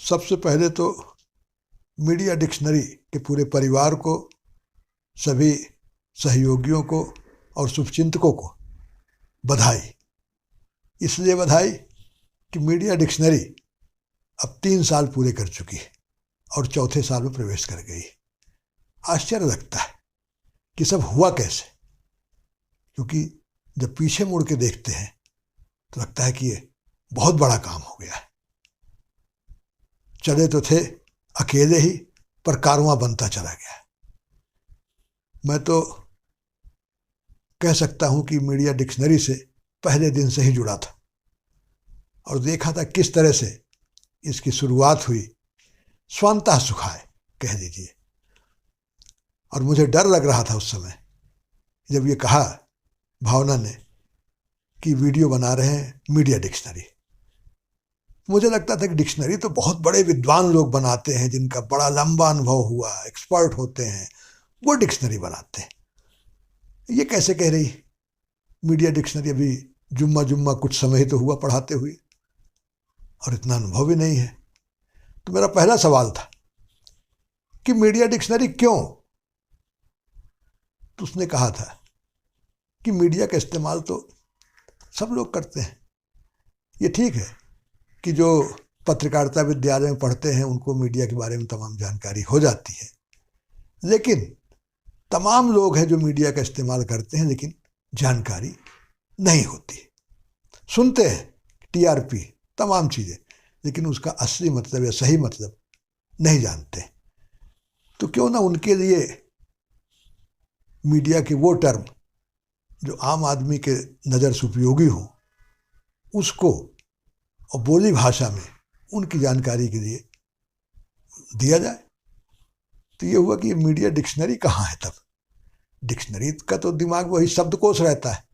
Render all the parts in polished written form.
सबसे पहले तो मीडिया डिक्शनरी के पूरे परिवार को, सभी सहयोगियों को और शुभचिंतकों को बधाई। इसलिए बधाई कि मीडिया डिक्शनरी अब 3 साल पूरे कर चुकी है और चौथे साल में प्रवेश कर गई। आश्चर्य लगता है कि सब हुआ कैसे, क्योंकि जब पीछे मुड़ के देखते हैं तो लगता है कि ये बहुत बड़ा काम हो गया है। चले तो थे अकेले ही, पर कारवां बनता चला गया। मैं तो कह सकता हूं कि मीडिया डिक्शनरी से पहले दिन से ही जुड़ा था और देखा था किस तरह से इसकी शुरुआत हुई, स्वांतः सुखाए कह दीजिए। और मुझे डर लग रहा था उस समय जब ये कहा भावना ने कि वीडियो बना रहे हैं मीडिया डिक्शनरी। मुझे लगता था कि डिक्शनरी तो बहुत बड़े विद्वान लोग बनाते हैं, जिनका बड़ा लंबा अनुभव हुआ, एक्सपर्ट होते हैं, वो डिक्शनरी बनाते हैं। ये कैसे कह रही मीडिया डिक्शनरी? अभी जुम्मा कुछ समय ही तो हुआ पढ़ाते हुए और इतना अनुभव भी नहीं है। तो मेरा पहला सवाल था कि मीडिया डिक्शनरी क्यों? तो उसने कहा था कि मीडिया का इस्तेमाल तो सब लोग करते हैं। ये ठीक है कि जो पत्रकारिता विद्यालय में पढ़ते हैं उनको मीडिया के बारे में तमाम जानकारी हो जाती है, लेकिन तमाम लोग हैं जो मीडिया का इस्तेमाल करते हैं लेकिन जानकारी नहीं होती। सुनते हैं टीआरपी, तमाम चीज़ें, लेकिन उसका असली मतलब या सही मतलब नहीं जानते। तो क्यों ना उनके लिए मीडिया के वो टर्म जो आम आदमी के नज़र से उपयोगी हो, उसको और बोली भाषा में उनकी जानकारी के लिए दिया जाए। तो ये हुआ कि मीडिया डिक्शनरी कहाँ है? तब डिक्शनरी का तो दिमाग वही शब्दकोश रहता है।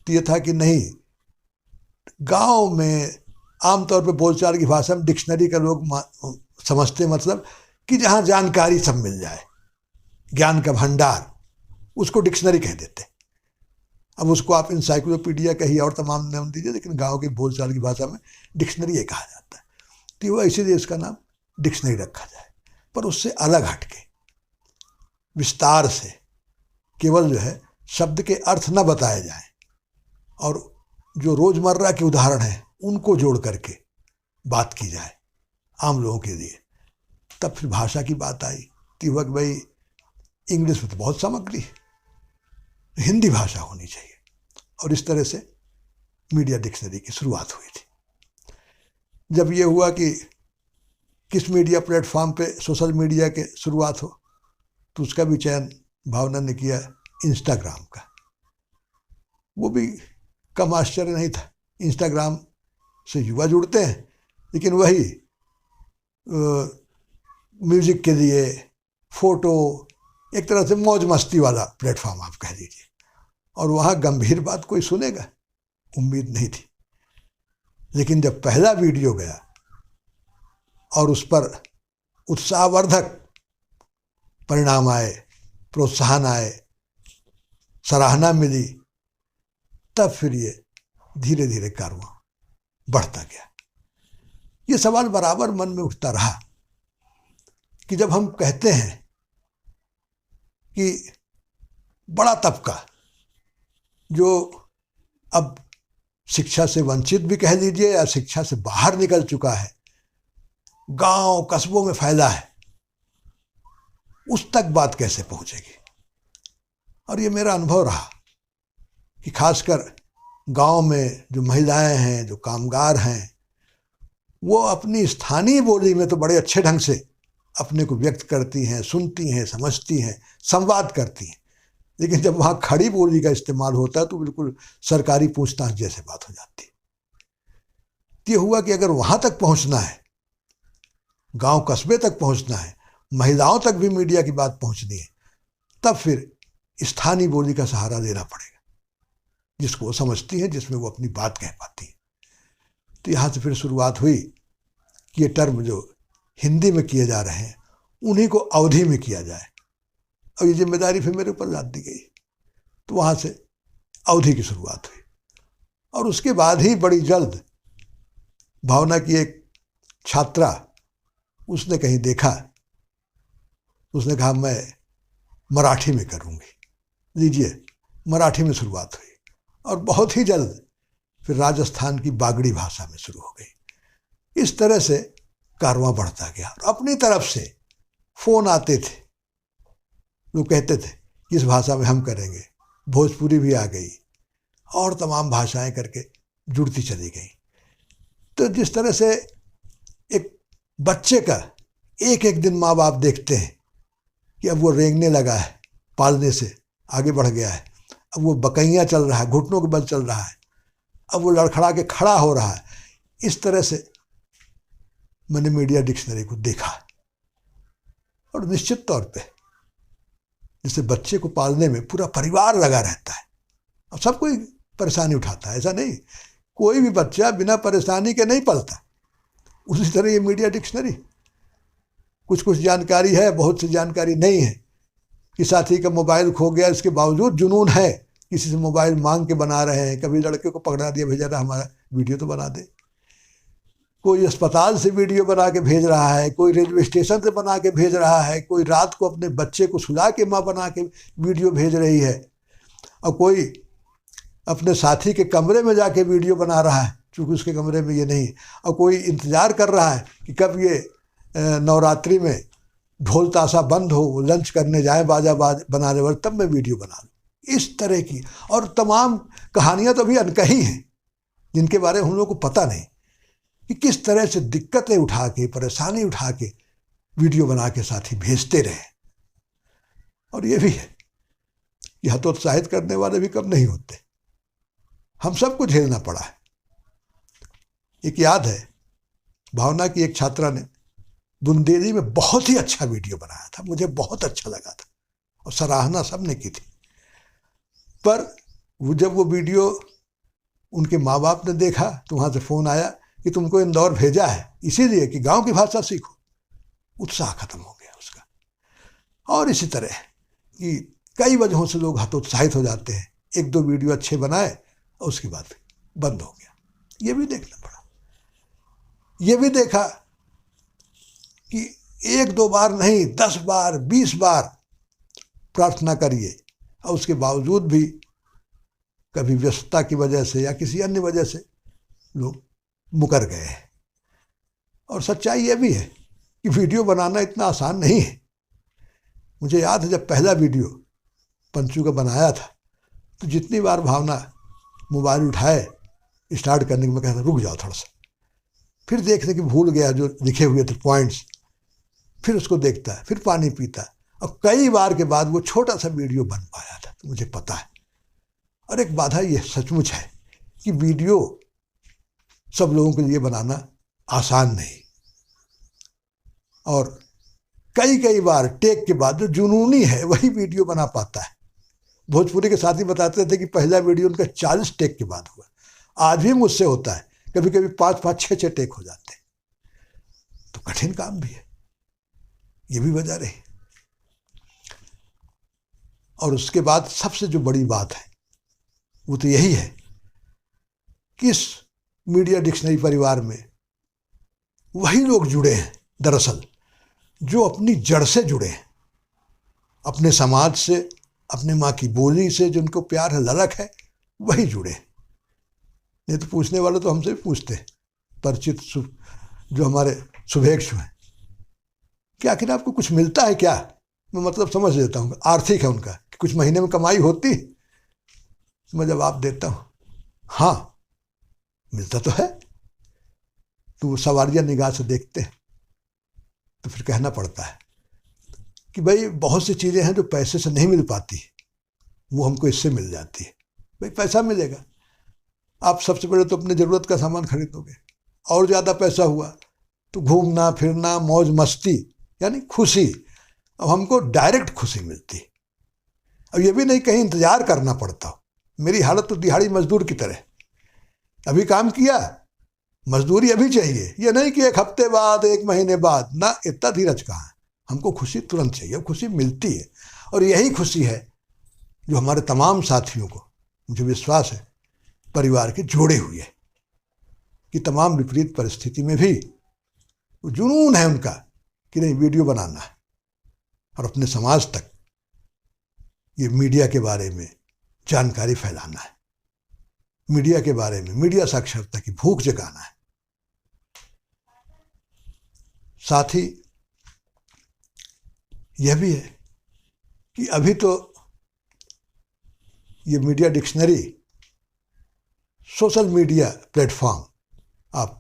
तो ये था कि नहीं, गांव में आमतौर पे बोलचाल की भाषा में डिक्शनरी का लोग समझते मतलब कि जहाँ जानकारी सब मिल जाए, ज्ञान का भंडार, उसको डिक्शनरी कह देते। अब उसको आप इंसाइक्लोपीडिया कहिए और तमाम नाम दीजिए, लेकिन गांव की बोलचाल की भाषा में डिक्शनरी ये कहा जाता है। तो वो इसीलिए इसका नाम डिक्शनरी रखा जाए, पर उससे अलग हटके विस्तार से केवल जो है शब्द के अर्थ न बताए जाएं और जो रोजमर्रा के उदाहरण हैं उनको जोड़ करके बात की जाए आम लोगों के लिए। तब फिर भाषा की बात आई तो वह भाई इंग्लिश में तो बहुत सामग्री है, हिंदी भाषा होनी चाहिए, और इस तरह से मीडिया डिक्शनरी की शुरुआत हुई थी। जब ये हुआ कि किस मीडिया प्लेटफॉर्म पे सोशल मीडिया के शुरुआत हो, तो उसका भी चयन भावना ने किया इंस्टाग्राम का। वो भी कम आश्चर्य नहीं था। इंस्टाग्राम से युवा जुड़ते हैं, लेकिन वही म्यूजिक के लिए, फोटो, एक तरह से मौज मस्ती वाला प्लेटफॉर्म आप कह दीजिए। और वहाँ गंभीर बात कोई सुनेगा, उम्मीद नहीं थी। लेकिन जब पहला वीडियो गया और उस पर उत्साहवर्धक परिणाम आए, प्रोत्साहन आए, सराहना मिली, तब फिर ये धीरे धीरे कारवां बढ़ता गया। ये सवाल बराबर मन में उठता रहा कि जब हम कहते हैं कि बड़ा तबका जो अब शिक्षा से वंचित भी कह लीजिए या शिक्षा से बाहर निकल चुका है, गांव कस्बों में फैला है, उस तक बात कैसे पहुंचेगी? और ये मेरा अनुभव रहा कि खासकर गांव में जो महिलाएं हैं, जो कामगार हैं, वो अपनी स्थानीय बोली में तो बड़े अच्छे ढंग से अपने को व्यक्त करती हैं, सुनती हैं, समझती हैं, संवाद करती हैं, लेकिन जब वहाँ खड़ी बोली का इस्तेमाल होता है तो बिल्कुल सरकारी पूछताछ जैसे बात हो जाती है। ये हुआ कि अगर वहाँ तक पहुँचना है, गांव कस्बे तक पहुँचना है, महिलाओं तक भी मीडिया की बात पहुँचनी है, तब फिर स्थानीय बोली का सहारा लेना पड़ेगा, जिसको वो समझती हैं, जिसमें वो अपनी बात कह पाती हैं। तो यहाँ से फिर शुरुआत हुई कि ये टर्म जो हिंदी में किए जा रहे हैं उन्हीं को अवधी में किया जाए, और ये जिम्मेदारी फिर मेरे ऊपर लाद दी गई। तो वहाँ से अवधी की शुरुआत हुई और उसके बाद ही बड़ी जल्द भावना की एक छात्रा, उसने कहीं देखा, उसने कहा मैं मराठी में करूँगी। लीजिए, मराठी में शुरुआत हुई और बहुत ही जल्द फिर राजस्थान की बागड़ी भाषा में शुरू हो गई। इस तरह से कारवां बढ़ता गया। और अपनी तरफ से फ़ोन आते थे, लोग कहते थे इस भाषा में हम करेंगे, भोजपुरी भी आ गई और तमाम भाषाएं करके जुड़ती चली गई। तो जिस तरह से एक बच्चे का एक एक दिन माँ बाप देखते हैं कि अब वो रेंगने लगा है, पालने से आगे बढ़ गया है, अब वो बकैया चल रहा है, घुटनों के बल चल रहा है, अब वो लड़खड़ा के खड़ा हो रहा है। इस तरह से मैंने मीडिया डिक्शनरी को देखा। और निश्चित तौर पे जैसे बच्चे को पालने में पूरा परिवार लगा रहता है, अब सब कोई परेशानी उठाता है, ऐसा नहीं, कोई भी बच्चा बिना परेशानी के नहीं पलता। उसी तरह ये मीडिया डिक्शनरी, कुछ कुछ जानकारी है, बहुत सी जानकारी नहीं है। कि साथी का मोबाइल खो गया, इसके बावजूद जुनून है, किसी से मोबाइल मांग के बना रहे हैं। कभी लड़के को पकड़ा दिया, भेजा रहा हमारा वीडियो तो बना दे। कोई अस्पताल से वीडियो बना के भेज रहा है, कोई रेलवे स्टेशन से बना के भेज रहा है, कोई रात को अपने बच्चे को सुला के माँ बना के वीडियो भेज रही है, और कोई अपने साथी के कमरे में जाके वीडियो बना रहा है, चूँकि उसके कमरे में ये नहीं, और कोई इंतज़ार कर रहा है कि कब ये नवरात्रि में ढोल ताशा बंद हो, लंच करने जाए बाजा बनाने वाले, तब मैं वीडियो बना लूँ। इस तरह की और तमाम कहानियाँ तो अभी अनकही हैं, जिनके बारे में हम लोग को पता नहीं कि किस तरह से दिक्कतें उठा के, परेशानी उठा के वीडियो बना के साथी भेजते रहे। और ये भी है कि हतोत्साहित करने वाले भी कम नहीं होते, हम सबको झेलना पड़ा है। एक याद है, भावना की एक छात्रा ने बुंदेली में बहुत ही अच्छा वीडियो बनाया था, मुझे बहुत अच्छा लगा था और सराहना सबने की थी। पर जब वो वीडियो उनके माँ बाप ने देखा तो वहाँ से फ़ोन आया कि तुमको इंदौर भेजा है इसीलिए कि गांव की भाषा सीखो। उत्साह खत्म हो गया उसका। और इसी तरह कि कई वजहों से लोग हतोत्साहित हो जाते हैं, एक दो वीडियो अच्छे बनाए और उसके बाद बंद हो गया। ये भी देखना पड़ा। ये भी देखा कि एक दो बार नहीं, 10 बार 20 बार प्रार्थना करिए और उसके बावजूद भी कभी व्यस्तता की वजह से या किसी अन्य वजह से लोग मुकर गए हैं। और सच्चाई ये भी है कि वीडियो बनाना इतना आसान नहीं है। मुझे याद है जब पहला वीडियो पंचू का बनाया था तो जितनी बार भावना मोबाइल उठाए स्टार्ट करने के मैं कहता रुक जाओ थोड़ा सा, फिर देखने की भूल गया जो लिखे हुए थे पॉइंट्स, फिर उसको देखता है, फिर पानी पीता, और कई बार के बाद वो छोटा सा वीडियो बन पाया था। तो मुझे पता है। और एक बाधा ये सचमुच है कि वीडियो सब लोगों के लिए बनाना आसान नहीं, और कई बार टेक के बाद जो जुनूनी है वही वीडियो बना पाता है। भोजपुरी के साथी बताते थे कि पहला वीडियो उनका 40 टेक के बाद हुआ। आज भी मुझसे होता है, कभी कभी 5-5, 6-6 टेक हो जाते हैं। तो कठिन काम भी है, ये भी वजह रही। और उसके बाद सबसे जो बड़ी बात है वो तो यही है कि इस मीडिया डिक्शनरी परिवार में वही लोग जुड़े हैं दरअसल जो अपनी जड़ से जुड़े हैं, अपने समाज से, अपने माँ की बोली से जिनको प्यार है, ललक है, वही जुड़े हैं। नहीं तो पूछने वाले तो हमसे भी पूछते हैं, परिचित जो हमारे शुभेच्छु हैं, कि आखिर आपको कुछ मिलता है क्या? मैं मतलब समझ लेता हूँ, आर्थिक है उनका कि कुछ महीने में कमाई होती। मैं जवाब देता हूँ हाँ मिलता तो है। तो वो सवारिया निगाह से देखते हैं, तो फिर कहना पड़ता है कि भाई बहुत सी चीज़ें हैं जो पैसे से नहीं मिल पाती, वो हमको इससे मिल जाती है। भाई पैसा मिलेगा, आप सबसे पहले तो अपने ज़रूरत का सामान खरीदोगे, और ज़्यादा पैसा हुआ तो घूमना फिरना, मौज मस्ती, यानी खुशी। अब हमको डायरेक्ट खुशी मिलती है। अब ये भी नहीं कहीं इंतज़ार करना पड़ता हो। मेरी हालत तो दिहाड़ी मजदूर की तरह, अभी काम किया, मजदूरी अभी चाहिए, ये नहीं कि 1 हफ्ते बाद, 1 महीने बाद, ना, इतना धीरज कहाँ है। हमको खुशी तुरंत चाहिए, खुशी मिलती है। और यही खुशी है जो हमारे तमाम साथियों को, मुझे विश्वास है, परिवार के जोड़े हुए है कि तमाम विपरीत परिस्थिति में भी जुनून है उनका कि नहीं वीडियो बनाना है और अपने समाज तक ये मीडिया के बारे में जानकारी फैलाना है, मीडिया के बारे में, मीडिया साक्षरता की भूख जगाना है। साथ ही यह भी है कि अभी तो ये media dictionary, social media platform, आप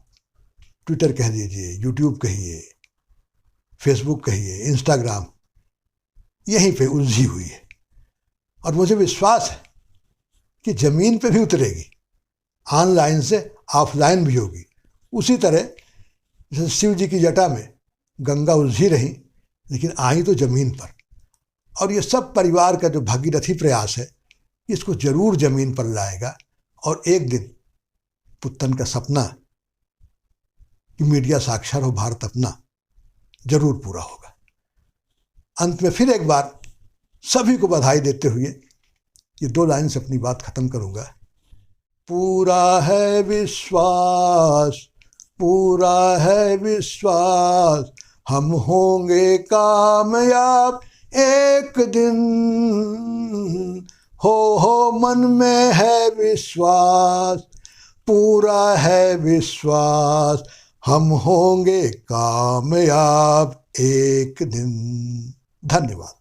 ट्विटर कह दीजिए, यूट्यूब कहिए, फेसबुक कहिए, इंस्टाग्राम, यहीं पे उलझी हुई है। और मुझे विश्वास है कि ज़मीन पे भी उतरेगी, ऑनलाइन से ऑफलाइन भी होगी। उसी तरह जैसे शिव जी की जटा में गंगा उलझी रही लेकिन आई तो ज़मीन पर, और ये सब परिवार का जो भागीरथी प्रयास है इसको जरूर ज़मीन पर लाएगा। और एक दिन पुत्तन का सपना कि मीडिया साक्षर हो भारत अपना, जरूर पूरा होगा। अंत में फिर एक बार सभी को बधाई देते हुए ये 2 लाइन से अपनी बात खत्म करूंगा। पूरा है विश्वास, पूरा है विश्वास, हम होंगे कामयाब एक दिन। हो मन में है विश्वास, पूरा है विश्वास, हम होंगे कामयाब एक दिन। धन्यवाद।